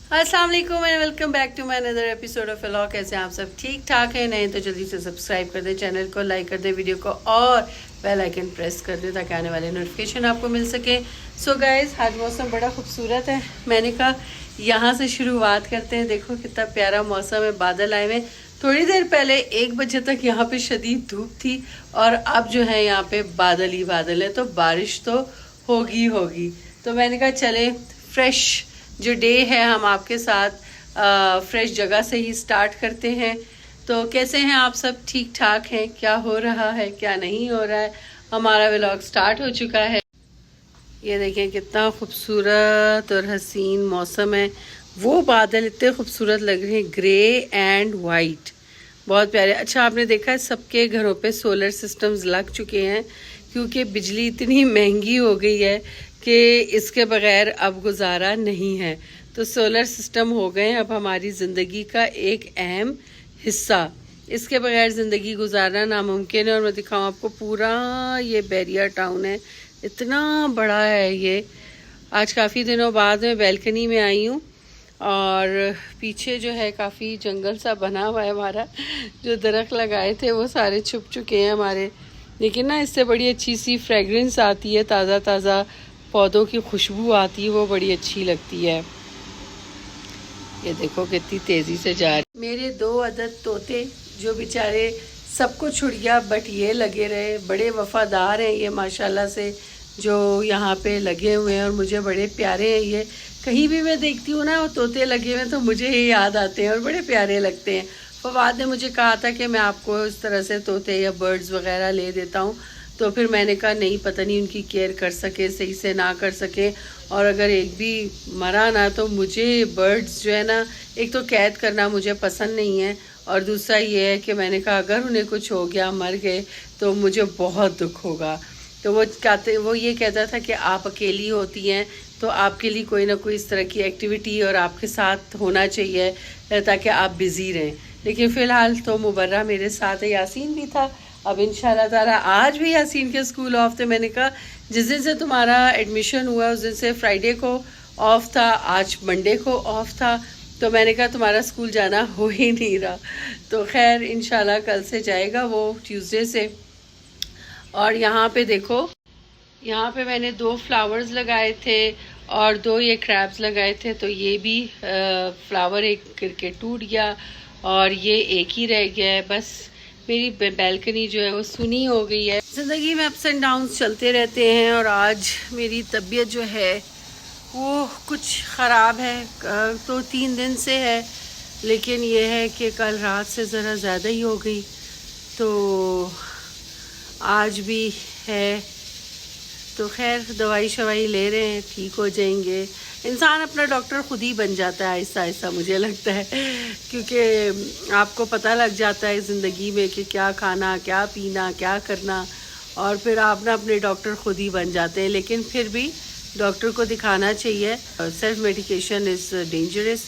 अस्सलाम वालेकुम and welcome back to my another episode of vlog. कैसे हैं आप सब? ठीक ठाक है? नहीं तो जल्दी से सब्सक्राइब कर दें चैनल को, लाइक कर दें वीडियो को और बेल आइकन प्रेस कर दें ताकि आने वाले नोटिफिकेशन आपको मिल सके। सो गाइस, आज मौसम बड़ा खूबसूरत है। मैंने कहा यहाँ से शुरुआत करते हैं। देखो कितना प्यारा मौसम है, बादल आए हुए। थोड़ी देर पहले 1 बजे तक यहाँ पे शदीद धूप थी और अब जो है यहाँ पे बादल ही बादल है, तो बारिश तो होगी होगी। तो मैंने कहा चले फ्रेश जो डे है हम आपके साथ फ्रेश जगह से ही स्टार्ट करते हैं। तो कैसे हैं आप सब? ठीक ठाक हैं? क्या हो रहा है, क्या नहीं हो रहा है? हमारा व्लॉग स्टार्ट हो चुका है। ये देखें कितना खूबसूरत और हसीन मौसम है। वो बादल इतने खूबसूरत लग रहे हैं, ग्रे एंड वाइट, बहुत प्यारे। अच्छा, आपने देखा है सबके घरों पे सोलर सिस्टम्स लग चुके हैं क्योंकि बिजली इतनी महंगी हो गई है कि इसके बगैर अब गुजारा नहीं है। तो सोलर सिस्टम हो गए अब हमारी ज़िंदगी का एक अहम हिस्सा। इसके बगैर ज़िंदगी गुजारना नामुमकिन है। और मैं दिखाऊँ आपको, पूरा ये बैरिया टाउन है, इतना बड़ा है ये। आज काफ़ी दिनों बाद मैं बैल्कनी में आई हूँ और पीछे जो है काफ़ी जंगल सा बना हुआ है हमारा। जो दरख्त लगाए थे वो सारे छुप चुके हैं हमारे, लेकिन ना इससे बड़ी अच्छी सी फ्रेगरेंस आती है, ताज़ा ताज़ा पौधों की खुशबू आती है, वो बड़ी अच्छी लगती है। ये देखो कितनी तेज़ी से जा रही। मेरे 2 अदद तोते जो बेचारे सबको छुड़ गया, बट ये लगे रहे, बड़े वफादार हैं ये माशाल्लाह से, जो यहाँ पे लगे हुए हैं और मुझे बड़े प्यारे हैं ये। कहीं भी मैं देखती हूँ ना वो तोते लगे हुए हैं तो मुझे ये याद आते हैं और बड़े प्यारे लगते हैं। फवाद ने मुझे कहा था कि मैं आपको इस तरह से तोते या बर्ड्स वगैरह ले देता हूँ, तो फिर मैंने कहा नहीं, पता नहीं उनकी केयर कर सके सही से ना कर सके, और अगर एक भी मरा ना तो मुझे बर्ड्स जो है ना, एक तो कैद करना मुझे पसंद नहीं है और दूसरा ये है कि मैंने कहा अगर उन्हें कुछ हो गया, मर गए, तो मुझे बहुत दुख होगा। तो वो ये कहता था कि आप अकेली होती हैं तो आपके लिए कोई ना कोई इस तरह की एक्टिविटी और आपके साथ होना चाहिए ताकि आप बिज़ी रहें। लेकिन फ़िलहाल तो मुबर्रा मेरे साथ है, यासीन भी था। अब इंशाल्लाह ताला आज भी यासीन के स्कूल ऑफ थे। मैंने कहा जिस दिन से तुम्हारा एडमिशन हुआ उस दिन से फ्राइडे को ऑफ था, आज मंडे को ऑफ था, तो मैंने कहा तुम्हारा स्कूल जाना हो ही नहीं रहा। तो खैर इंशाल्लाह कल से जाएगा वो, ट्यूसडे से। और यहाँ पे देखो, यहाँ पे मैंने 2 फ्लावर्स लगाए थे और 2 ये क्रैब्स लगाए थे, तो ये भी फ्लावर एक करके टूट गया और ये एक ही रह गया है। बस मेरी बैल्कनी जो है वो सुनी हो गई है। ज़िंदगी में अप्स एंड डाउन्स चलते रहते हैं और आज मेरी तबीयत जो है वो कुछ ख़राब है। तो 3 दिन से है, लेकिन ये है कि कल रात से ज़रा ज़्यादा ही हो गई, तो आज भी है। तो खैर दवाई शवाई ले रहे हैं, ठीक हो जाएंगे। इंसान अपना डॉक्टर खुद ही बन जाता है आहिस्ता आहिस्ता, मुझे लगता है, क्योंकि आपको पता लग जाता है ज़िंदगी में कि क्या खाना, क्या पीना, क्या करना, और फिर आप ना अपने डॉक्टर खुद ही बन जाते हैं। लेकिन फिर भी डॉक्टर को दिखाना चाहिए। सेल्फ मेडिकेशन इज़ डेंजरस,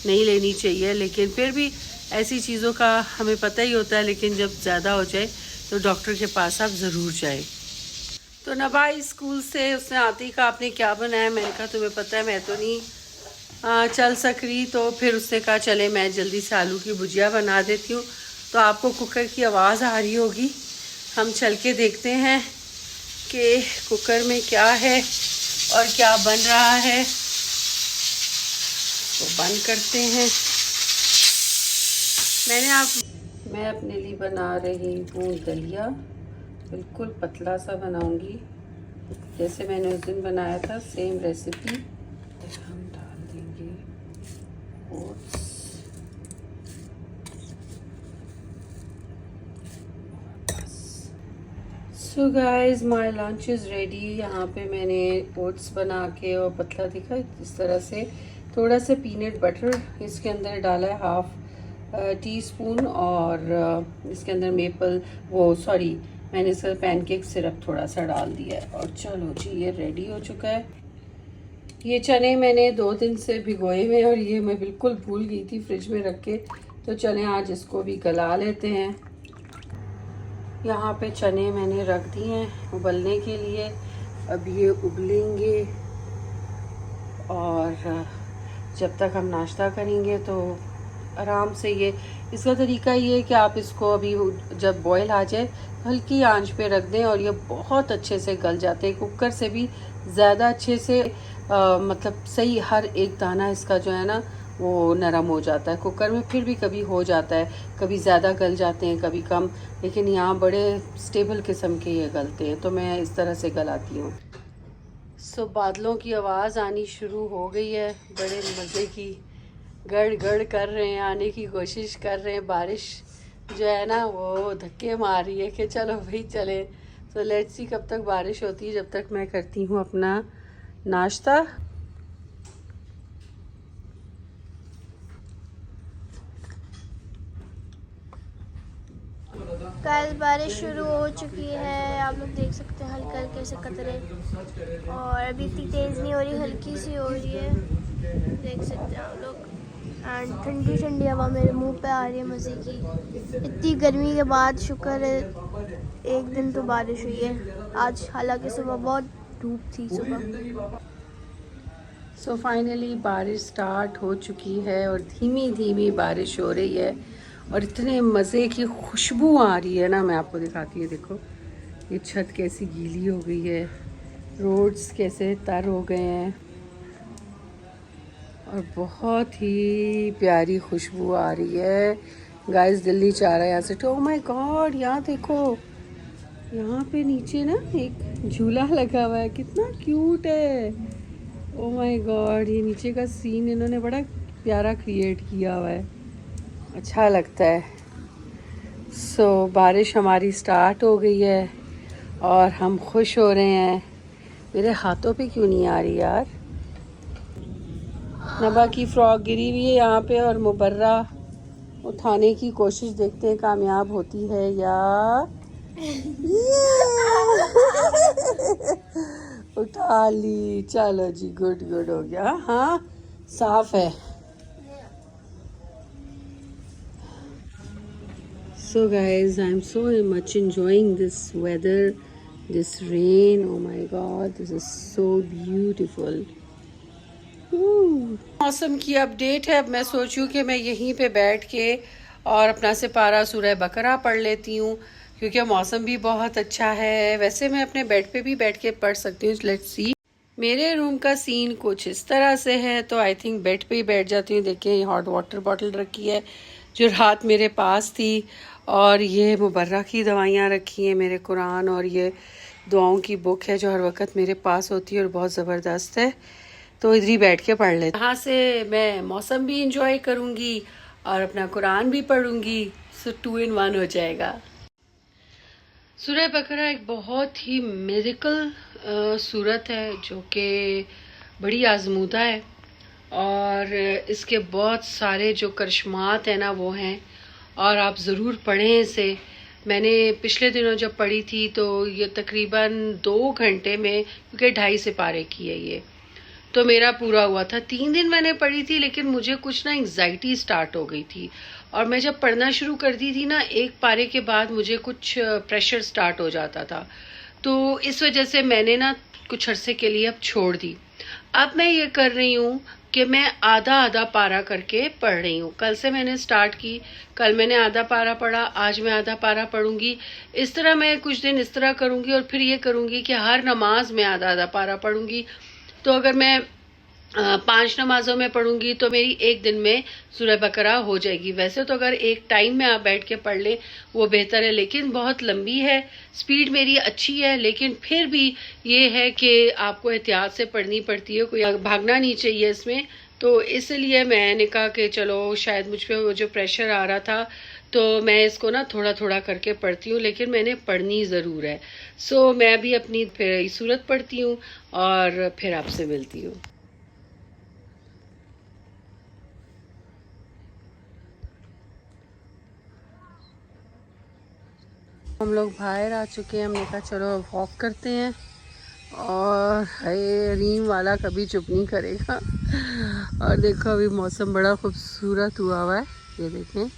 नहीं लेनी चाहिए, लेकिन फिर भी ऐसी चीज़ों का हमें पता ही होता है। लेकिन जब ज़्यादा हो जाए तो डॉक्टर के पास आप ज़रूर जाएं। तो नबाई स्कूल से उसने आती कहा आपने क्या बनाया? मैंने कहा तुम्हें पता है मैं तो नहीं चल सक रही। तो फिर उसने कहा चले मैं जल्दी से आलू की भुजिया बना देती हूँ। तो आपको कुकर की आवाज़ आ रही होगी, हम चल के देखते हैं कि कुकर में क्या है और क्या बन रहा है। तो बंद करते हैं। मैं अपने लिए बना रही हूँ दलिया, बिल्कुल पतला सा बनाऊंगी जैसे मैंने उस दिन बनाया था, सेम रेसिपी। हम डाल देंगे oats, so guys my lunch is ready. यहाँ पे मैंने ओट्स बना के और पतला दिखा इस तरह से, थोड़ा सा पीनट बटर इसके अंदर डाला है, हाफ टीस्पून, और इसके अंदर मैंने इसका पैनकेक सिरप थोड़ा सा डाल दिया है। और चलो जी ये रेडी हो चुका है। ये चने मैंने 2 दिन से भिगोए हुए और ये मैं बिल्कुल भूल गई थी फ्रिज में रख के, तो चने आज इसको भी गला लेते हैं। यहाँ पे चने मैंने रख दिए हैं उबलने के लिए, अब ये उबलेंगे और जब तक हम नाश्ता करेंगे तो आराम से ये इसका तरीका ये है कि आप इसको अभी जब बॉयल आ जाए हल्की आंच पे रख दें और ये बहुत अच्छे से गल जाते हैं। कुकर से भी ज़्यादा अच्छे से मतलब सही हर एक दाना इसका जो है ना वो नरम हो जाता है। कुकर में फिर भी कभी हो जाता है, कभी ज़्यादा गल जाते हैं कभी कम, लेकिन यहाँ बड़े स्टेबल किस्म के ये गलते हैं तो मैं इस तरह से गलाती हूँ। सो बादलों की आवाज़ आनी शुरू हो गई है, बड़े मज़े की गड़ गड़ कर रहे हैं, आने की कोशिश कर रहे हैं। बारिश जो है ना वो धक्के मार रही है कि चलो भाई चले। तो लेट्स सी कब तक बारिश होती है, जब तक मैं करती हूँ अपना नाश्ता। कल बारिश शुरू हो चुकी है, आप लोग देख सकते हैं हल्के हल्के से कतरे, और अभी इतनी तेज़ नहीं हो रही, हल्की सी हो रही है, देख सकते हैं आप लोग। एंड ठंडी ठंडी हवा मेरे मुंह पे आ रही है मज़े की। इतनी गर्मी के बाद शुक्र है एक दिन तो बारिश हुई है आज, हालांकि सुबह बहुत धूप थी सुबह। सो फाइनली बारिश स्टार्ट हो चुकी है और धीमी धीमी बारिश हो रही है और इतने मज़े की खुशबू आ रही है ना, मैं आपको दिखाती हूँ। देखो ये छत कैसी गीली हो गई है, रोड्स कैसे तर हो गए हैं और बहुत ही प्यारी खुशबू आ रही है। गाइस दिल्ली चाह रहा है यहाँ से। ओह माय गॉड, यहाँ देखो, यहाँ पे नीचे ना एक झूला लगा हुआ है, कितना क्यूट है। ओह माय गॉड, ये नीचे का सीन इन्होंने बड़ा प्यारा क्रिएट किया हुआ है, अच्छा लगता है। सो बारिश हमारी स्टार्ट हो गई है और हम खुश हो रहे हैं। मेरे हाथों पे क्यों नहीं आ रही यार। नबा की फ्रॉक गिरी हुई है यहाँ पे और मुबर्रा उठाने की कोशिश, देखते हैं कामयाब होती है या उठा ली। चलो जी, गुड गुड हो गया। हाँ साफ है। So guys, I'm so much enjoying this weather, this rain. Oh my god, this is so beautiful. मौसम की अपडेट है। अब मैं सोचूं कि मैं यहीं पे बैठ के और अपना सिपारा सूरह बकरा पढ़ लेती हूँ, क्योंकि मौसम भी बहुत अच्छा है। वैसे मैं अपने बेड पे भी बैठ के पढ़ सकती हूँ। लेट्स सी, मेरे रूम का सीन कुछ इस तरह से है, तो आई थिंक बेड पे ही बैठ जाती हूँ। देखिए हॉट वाटर बॉटल रखी है जो रात मेरे पास थी, और ये मुबर्रा की दवाइयाँ रखी हैं, मेरे कुरान और ये दुआओं की बुक है जो हर वक्त मेरे पास होती है और बहुत ज़बरदस्त है। तो इधर ही बैठ के पढ़ लेते। यहाँ से मैं मौसम भी इंजॉय करूँगी और अपना कुरान भी पढ़ूँगी। सो 2 in 1 हो जाएगा। सूरह बकरा एक बहुत ही मिरेकल सूरत है जो कि बड़ी आजमूदा है और इसके बहुत सारे जो करिश्मात हैं ना वो हैं, और आप ज़रूर पढ़ें इसे। मैंने पिछले दिनों जब पढ़ी थी तो ये तकरीबन 2 घंटे में, क्योंकि 2.5 सिपारे की है ये, तो मेरा पूरा हुआ था। 3 दिन मैंने पढ़ी थी, लेकिन मुझे कुछ ना एंग्जाइटी स्टार्ट हो गई थी, और मैं जब पढ़ना शुरू करती थी ना 1 पारे के बाद मुझे कुछ प्रेशर स्टार्ट हो जाता था। तो इस वजह से मैंने ना कुछ अरसे के लिए अब छोड़ दी। अब मैं ये कर रही हूँ कि मैं आधा आधा पारा करके पढ़ रही हूँ। कल से मैंने स्टार्ट की, कल मैंने आधा पारा पढ़ा, आज मैं आधा पारा पढ़ूंगी। इस तरह मैं कुछ दिन इस तरह करूँगी और फिर ये करूँगी कि हर नमाज में आधा आधा पारा पढ़ूंगी। तो अगर मैं 5 नमाजों में पढ़ूंगी तो मेरी एक दिन में सूरह बकरा हो जाएगी। वैसे तो अगर एक टाइम में आप बैठ के पढ़ लें वो बेहतर है, लेकिन बहुत लंबी है, स्पीड मेरी अच्छी है, लेकिन फिर भी ये है कि आपको एहतियात से पढ़नी पड़ती है, कोई भागना नहीं चाहिए इसमें। तो इसलिए मैंने कहा कि चलो शायद मुझ पे वो जो प्रेशर आ रहा था तो मैं इसको ना थोड़ा थोड़ा करके पढ़ती हूँ, लेकिन मैंने पढ़नी ज़रूर है। सो मैं भी अपनी फिर सूरत पढ़ती हूँ और फिर आपसे मिलती हूँ। हम लोग बाहर आ चुके हैं, हमने कहा चलो वॉक करते हैं, और हाय रीम वाला कभी चुप नहीं करेगा। और देखो अभी मौसम बड़ा खूबसूरत हुआ हुआ है, ये देखें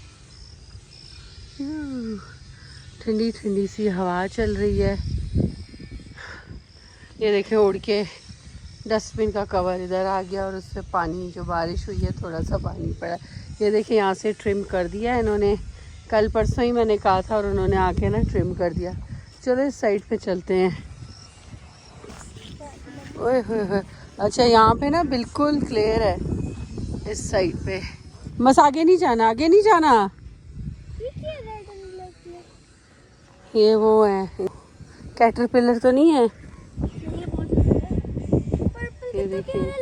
ठंडी ठंडी सी हवा चल रही है। ये देखें उड़ के डस्टबिन का कवर इधर आ गया और उससे पानी, जो बारिश हुई है थोड़ा सा पानी पड़ा। ये देखिए यहाँ से ट्रिम कर दिया है इन्होंने, कल परसों ही मैंने कहा था और उन्होंने आके ना ट्रिम कर दिया। चलो इस साइड पे चलते हैं। ओए होए, अच्छा यहाँ पे ना बिल्कुल क्लियर है इस साइड पे। बस आगे नहीं जाना, आगे नहीं जाना। ये वो है, कैटरपिलर तो नहीं है। ये देखिए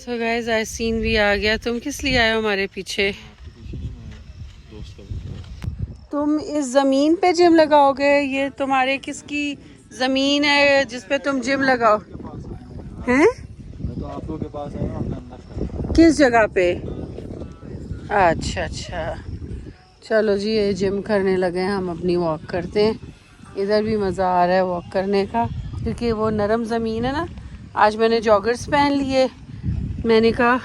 सो गाइस आज सीन भी आ गया। तुम किस लिए आए हो हमारे पीछे? तुम इस जमीन पे जिम लगाओगे? ये तुम्हारे किसकी जमीन है जिस पे तुम जिम लगाओ? हैं? तो आप लोगों के पास है ना, अपने अंदर किस जगह पे? अच्छा, चलो जी ये जिम करने लगे हैं, हम अपनी वॉक करते हैं। इधर भी मज़ा आ रहा है वॉक करने का क्योंकि वो नरम ज़मीन है ना। आज मैंने जॉगर्स पहन लिए, मैंने कहा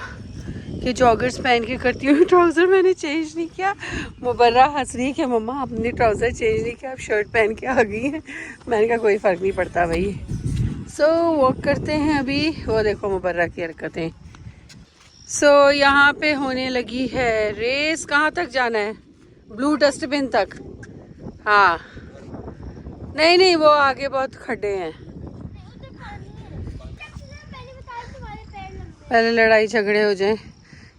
कि जॉगर्स पहन के करती हूँ, ट्राउज़र मैंने चेंज नहीं किया। मुबर्रा हंस रही है कि मम्मा आपने ट्राउज़र चेंज नहीं किया, आप शर्ट पहन के आ गई हैं। मैंने कहा कोई फ़र्क नहीं पड़ता भाई। सो वॉक करते हैं अभी। वो देखो मुबर्रा की हरकतें। सो यहाँ पे होने लगी है रेस। कहाँ तक जाना है? ब्लू डस्टबिन तक। हाँ नहीं वो आगे बहुत खड्डे हैं, पहले लड़ाई झगड़े हो जाए।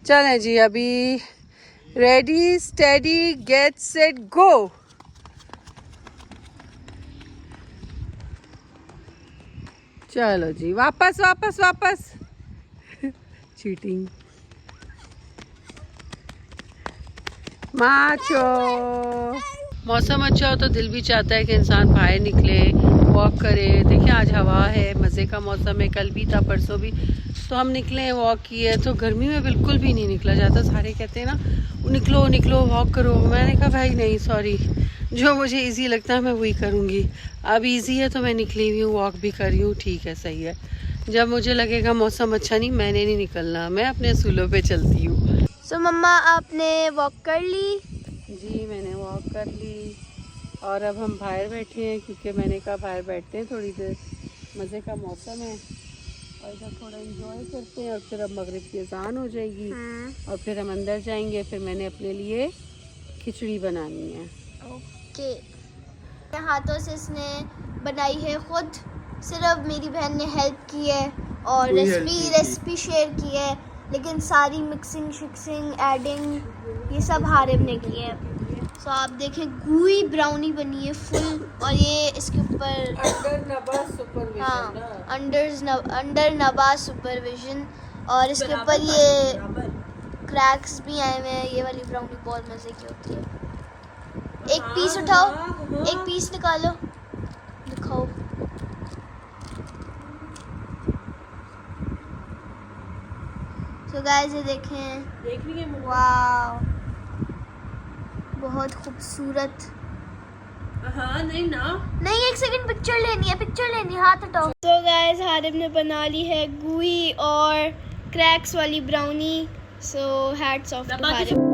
चलें जी अभी ready steady get set go. चलो जी वापस वापस वापस। Cheating macho. मौसम अच्छा हो तो दिल भी चाहता है कि इंसान बाहर निकले, वॉक करे। देखिए आज हवा है, मज़े का मौसम है, कल भी था परसों भी, तो हम निकले वॉक किए। तो गर्मी में बिल्कुल भी नहीं निकला जाता। सारे कहते हैं ना निकलो निकलो वॉक करो। मैंने कहा भाई नहीं सॉरी, जो मुझे इजी लगता है मैं वही करूँगी। अब इजी है तो मैं निकली हुई हूँ, वॉक भी कर रही हूँ, ठीक है सही है। जब मुझे लगेगा मौसम अच्छा नहीं, मैंने नहीं निकलना, मैं अपने असूलों पे चलती हूँ। सो मम्मा आपने वॉक कर ली? जी मैंने वॉक कर ली और अब हम बाहर बैठे हैं क्योंकि मैंने कहा बाहर बैठते हैं थोड़ी देर, मज़े का मौसम है और इधर थोड़ा एंजॉय करते हैं। और फिर अब मगरिब की अज़ान हो जाएगी और फिर हम अंदर जाएंगे। फिर मैंने अपने लिए खिचड़ी बनानी है। ओके। हाथों से इसने बनाई है खुद, सिर्फ मेरी बहन ने हेल्प की है और रेसिपी शेयर की है, लेकिन सारी मिक्सिंग शिक्सिंग एडिंग ये सब हारिम ने की है। सो आप देखें gooey ब्राउनी बनी है फुल। और ये इसके ऊपर अंडर नबा सुपरविजन और इसके ऊपर ये क्रैक्स भी आए हुए हैं। ये वाली ब्राउनी बहुत मज़े की होती है। एक पीस उठाओ, एक पीस निकालो, दिखाओ। तो गाइस ये देखें, वाह बहुत खूबसूरत। हाँ नहीं एक सेकंड, पिक्चर लेनी है, हाथ हटाओ। तो गाइस हारिम ने बना ली है gooey और क्रैक्स वाली brownie. So hats off to हारिम।